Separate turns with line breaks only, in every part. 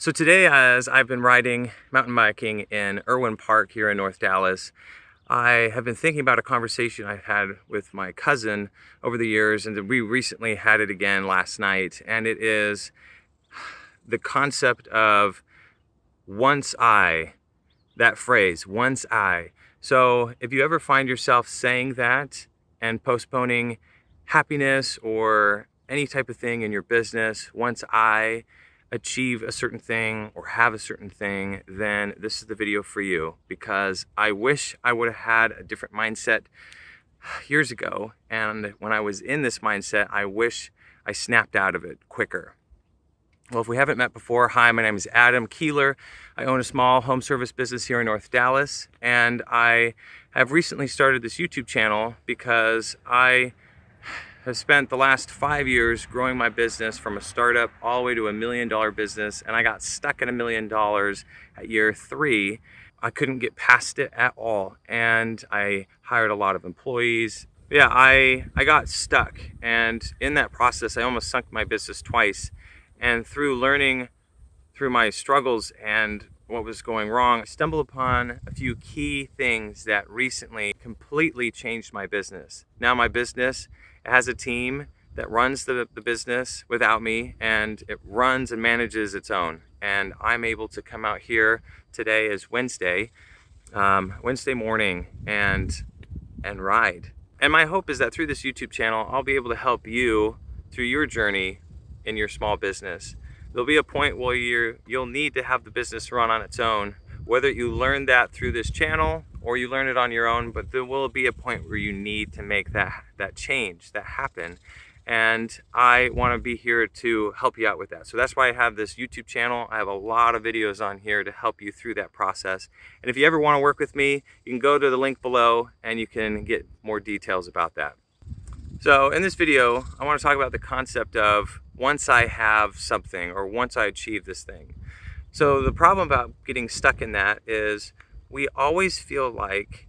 So today, as I've been riding mountain biking in Irwin Park here in North Dallas, I have been thinking about a conversation I've had with my cousin over the years, and we recently had it again last night. And it is the concept of once I, that phrase, once I. So if you ever find yourself saying that and postponing happiness or any type of thing in your business, once I achieve a certain thing or have a certain thing, then this is the video for you, because I wish I would have had a different mindset years ago. And when I was in this mindset, I wish I snapped out of it quicker. Well, if we haven't met before, hi, my name is Adam Keeler. I own a small home service business here in North Dallas, and I have recently started this YouTube channel because I have spent the last 5 years growing my business from a startup all the way to $1 million business, and I got stuck at $1 million at year 3. I couldn't get past it at all, and I hired a lot of employees. Yeah, I got stuck, and in that process, I almost sunk my business twice. And through learning through my struggles and what was going wrong, I stumbled upon a few key things that recently completely changed my business. Now my business has a team that runs the business without me, and it runs and manages its own. And I'm able to come out here, today is Wednesday morning, and ride. And my hope is that through this YouTube channel, I'll be able to help you through your journey in your small business. There'll be a point where you'll need to have the business run on its own, whether you learn that through this channel or you learn it on your own, but there will be a point where you need to make that change, that happen. And I want to be here to help you out with that. So that's why I have this YouTube channel. I have a lot of videos on here to help you through that process. And if you ever want to work with me, you can go to the link below and you can get more details about that. So in this video, I want to talk about the concept of once I have something or once I achieve this thing. So the problem about getting stuck in that is we always feel like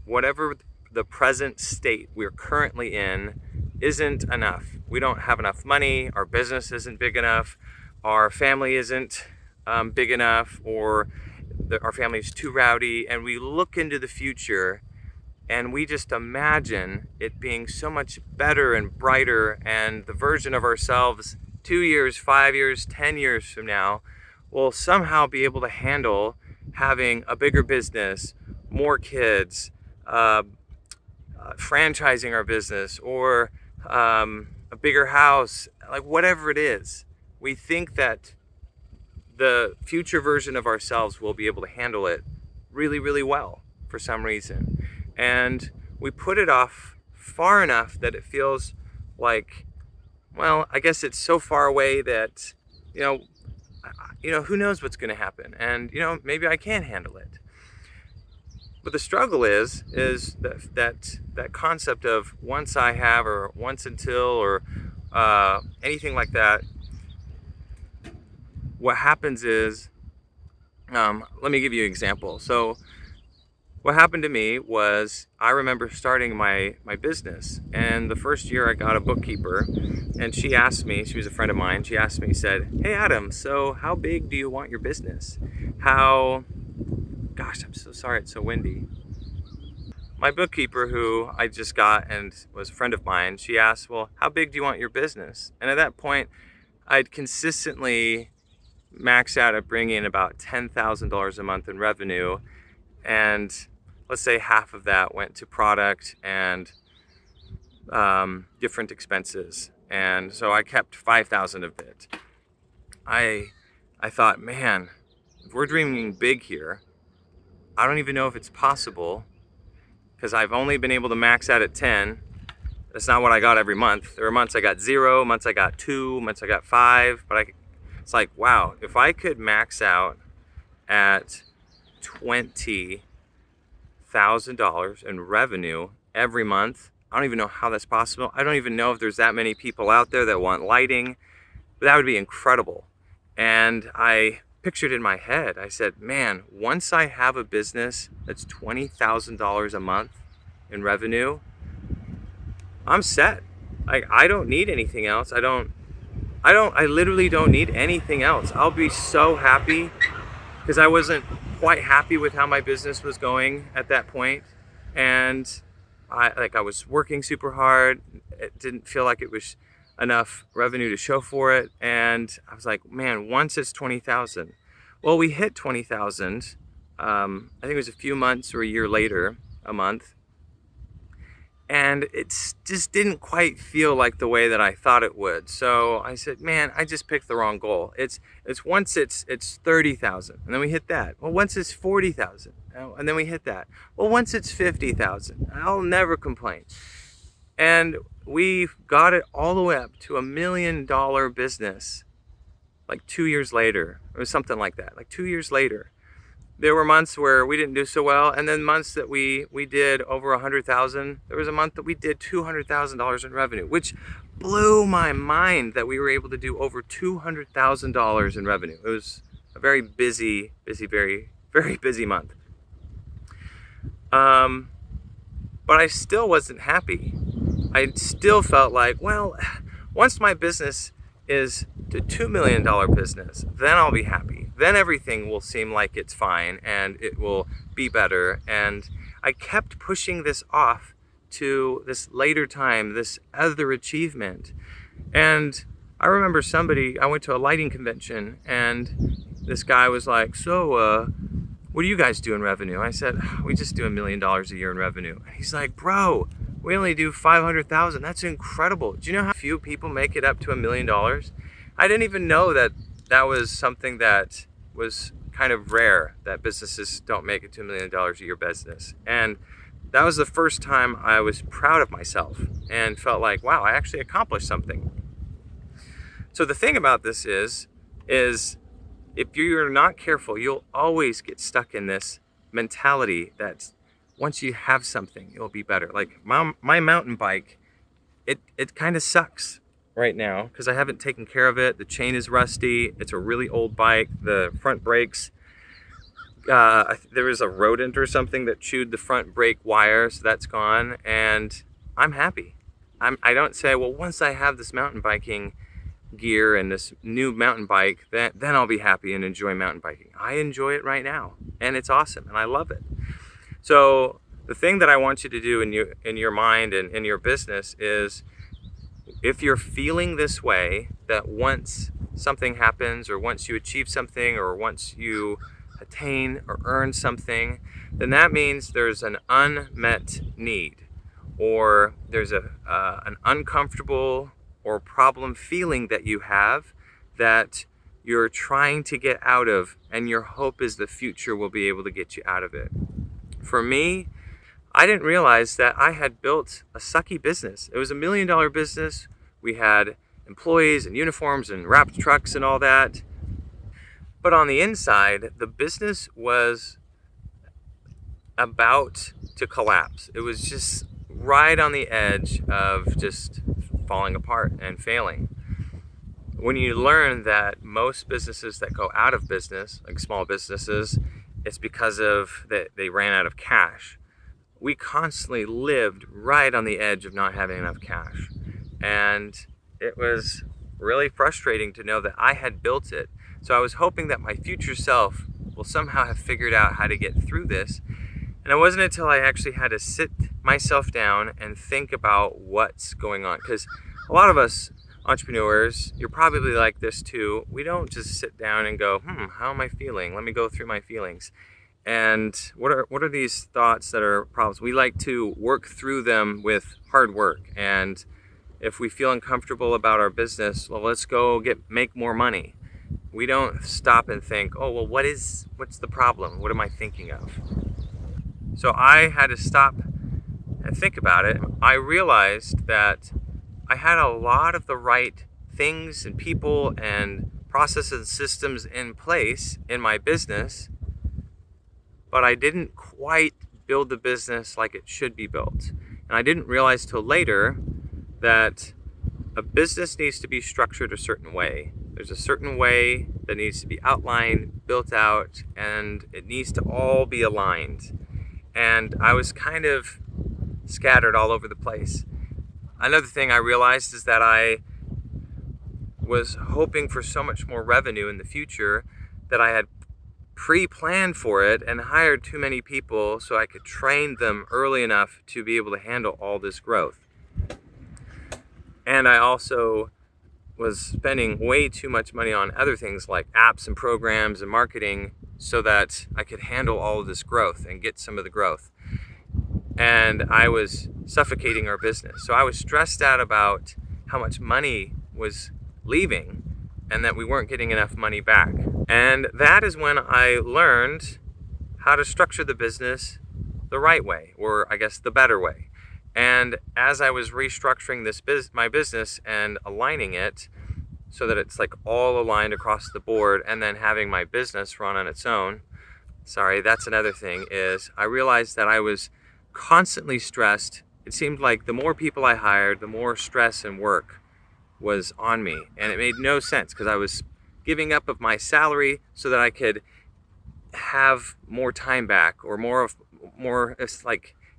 whatever the present state we're currently in isn't enough. We don't have enough money, our business isn't big enough, our family isn't big enough, or our family is too rowdy, and we look into the future and we just imagine it being so much better and brighter, and the version of ourselves 2 years, 5 years, 10 years from now will somehow be able to handle having a bigger business, more kids, franchising our business, or a bigger house, like whatever it is. We think that the future version of ourselves will be able to handle it really, really well for some reason. And we put it off far enough that it feels like, well, I guess it's so far away that, who knows what's going to happen, and maybe I can handle it. But the struggle is that concept of once I have, or once until, or anything like that. What happens is, let me give you an example. So what happened to me was, I remember starting my business, and the first year I got a bookkeeper, and she asked me, she was a friend of mine, she asked me, said, "Hey Adam, so how big do you want your business? Gosh, I'm so sorry, it's so windy." My bookkeeper, who I just got and was a friend of mine, she asked, "Well, how big do you want your business?" And at that point, I'd consistently maxed out at bringing in about $10,000 a month in revenue. And let's say half of that went to product and different expenses. And so I kept 5,000 of it. I thought, man, if we're dreaming big here, I don't even know if it's possible, because I've only been able to max out at 10. That's not what I got every month. There were months I got 0, months I got 2, months I got 5. But it's like, wow, if I could max out at $20,000 in revenue every month, I don't even know how that's possible. I don't even know if there's that many people out there that want lighting, but that would be incredible. And I pictured in my head, I said, man, once I have a business that's $20,000 a month in revenue, I'm set. I don't need anything else. I don't I literally don't need anything else. I'll be so happy because I wasn't quite happy with how my business was going at that point. And I was working super hard. It didn't feel like it was enough revenue to show for it. And I was like, man, once it's 20,000. Well, we hit 20,000. I think it was a few months or a year later, a month. And it just didn't quite feel like the way that I thought it would. So I said, man, I just picked the wrong goal. It's once it's 30,000, and then we hit that. Well, once it's 40,000, and then we hit that. Well, once it's 50,000, I'll never complain. And we got it all the way up to $1 million business, like 2 years later, or something like that. Like 2 years later. There were months where we didn't do so well, and then months that we did over 100,000. There was a month that we did $200,000 in revenue, which blew my mind that we were able to do over $200,000 in revenue. It was a very busy, very, very busy month. But I still wasn't happy. I still felt like, well, once my business is to $2 million business, then I'll be happy. Then everything will seem like it's fine and it will be better. And I kept pushing this off to this later time, this other achievement. And I remember I went to a lighting convention and this guy was like, so what do you guys do in revenue? I said, we just do $1 million a year in revenue. And he's like, bro, we only do 500,000. That's incredible. Do you know how few people make it up to $1 million? I didn't even know that was something that was kind of rare, that businesses don't make it to $1 million a year business. And that was the first time I was proud of myself and felt like, wow, I actually accomplished something. So the thing about this is if you're not careful, you'll always get stuck in this mentality that once you have something, it'll be better. Like my mountain bike, it kind of sucks right now because I haven't taken care of it. The chain is rusty. It's a really old bike. The front brakes, there was a rodent or something that chewed the front brake wire, so that's gone. And I'm happy. I don't say, well, once I have this mountain biking gear and this new mountain bike, then I'll be happy and enjoy mountain biking. I enjoy it right now, and it's awesome, and I love it. So the thing that I want you to do in your mind and in your business is, if you're feeling this way, that once something happens or once you achieve something or once you attain or earn something, then that means there's an unmet need, or there's an uncomfortable or problem feeling that you have that you're trying to get out of, and your hope is the future will be able to get you out of it. For me, I didn't realize that I had built a sucky business. It was $1 million business. We had employees and uniforms and wrapped trucks and all that. But on the inside, the business was about to collapse. It was just right on the edge of just falling apart and failing. When you learn that most businesses that go out of business, like small businesses, it's because of that they ran out of cash. We constantly lived right on the edge of not having enough cash. And it was really frustrating to know that I had built it. So I was hoping that my future self will somehow have figured out how to get through this. And it wasn't until I actually had to sit myself down and think about what's going on. Because a lot of us entrepreneurs, you're probably like this too. We don't just sit down and go, how am I feeling? Let me go through my feelings. And what are these thoughts that are problems? We like to work through them with hard work. And if we feel uncomfortable about our business, well, let's go make more money. We don't stop and think, oh, well, what's the problem? What am I thinking of? So I had to stop and think about it. I realized that I had a lot of the right things and people and processes and systems in place in my business, but I didn't quite build the business like it should be built. And I didn't realize till later that a business needs to be structured a certain way. There's a certain way that needs to be outlined, built out, and it needs to all be aligned. And I was kind of scattered all over the place. Another thing I realized is that I was hoping for so much more revenue in the future that I had pre-planned for it and hired too many people so I could train them early enough to be able to handle all this growth. And I also was spending way too much money on other things like apps and programs and marketing so that I could handle all of this growth and get some of the growth. And I was suffocating our business. So I was stressed out about how much money was leaving and that we weren't getting enough money back. And that is when I learned how to structure the business the right way, or I guess the better way. And as I was restructuring my business and aligning it so that it's like all aligned across the board, and then having my business run on its own, that's another thing, is I realized that I was constantly stressed. It seemed like the more people I hired, the more stress and work was on me. And it made no sense because I was giving up of my salary so that I could have more time back, or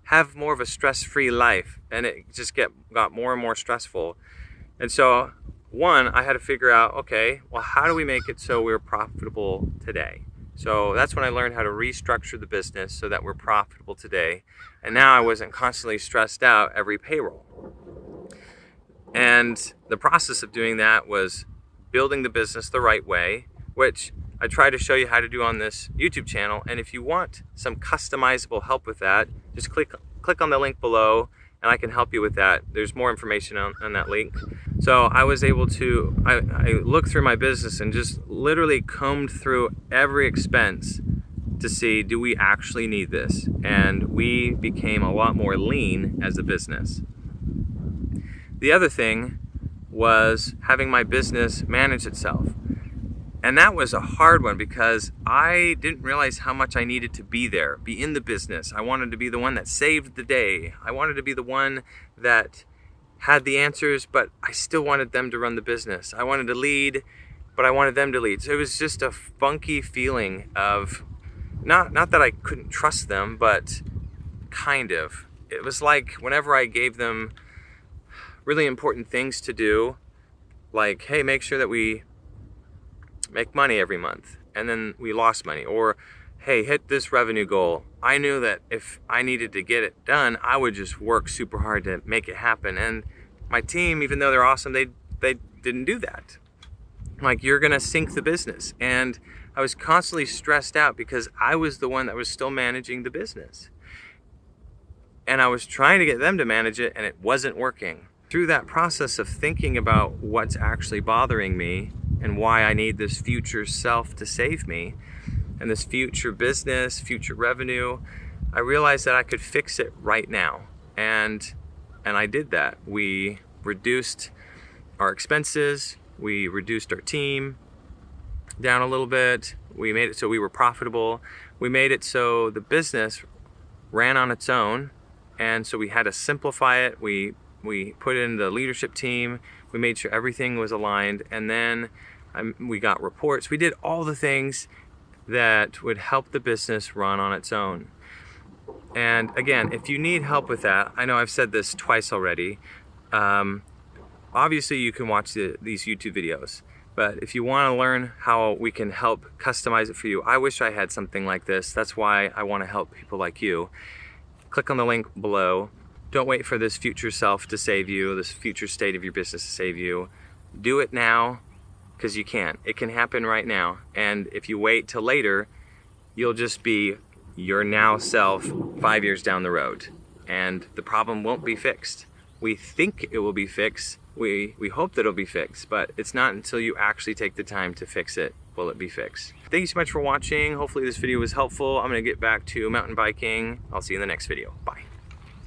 have more of a stress-free life. And it just got more and more stressful. And so I had to figure out, okay, well, how do we make it so we're profitable today? So that's when I learned how to restructure the business so that we're profitable today. And now I wasn't constantly stressed out every payroll. And the process of doing that was building the business the right way, which I try to show you how to do on this YouTube channel. And if you want some customizable help with that, just click on the link below and I can help you with that. There's more information on that link. So I was able to, I looked through my business and just literally combed through every expense to see, do we actually need this? And we became a lot more lean as a business. The other thing was having my business manage itself. And that was a hard one because I didn't realize how much I needed to be there, be in the business. I wanted to be the one that saved the day. I wanted to be the one that had the answers, but I still wanted them to run the business. I wanted to lead, but I wanted them to lead. So it was just a funky feeling of, not that I couldn't trust them, but kind of. It was like whenever I gave them really important things to do, like, hey, make sure that we make money every month, and then we lost money, or hey, hit this revenue goal. I knew that if I needed to get it done, I would just work super hard to make it happen. And my team, even though they're awesome, they didn't do that. Like, you're gonna sink the business. And I was constantly stressed out because I was the one that was still managing the business. And I was trying to get them to manage it, and it wasn't working. Through that process of thinking about what's actually bothering me and why I need this future self to save me, and this future business, future revenue, I realized that I could fix it right now. And I did that. We reduced our expenses, we reduced our team down a little bit, we made it so we were profitable, we made it so the business ran on its own, and so we had to simplify it. We put in the leadership team, we made sure everything was aligned, and then we got reports. We did all the things that would help the business run on its own. And again, if you need help with that, I know I've said this twice already, obviously you can watch these YouTube videos, but if you want to learn how we can help customize it for you, I wish I had something like this. That's why I want to help people like you. Click on the link below. Don't wait for this future self to save you, this future state of your business to save you. Do it now, because you can. It can happen right now. And if you wait till later, you'll just be your now self 5 years down the road. And the problem won't be fixed. We think it will be fixed. We hope that it'll be fixed, but it's not until you actually take the time to fix it will it be fixed. Thank you so much for watching. Hopefully this video was helpful. I'm gonna get back to mountain biking. I'll see you in the next video. Bye.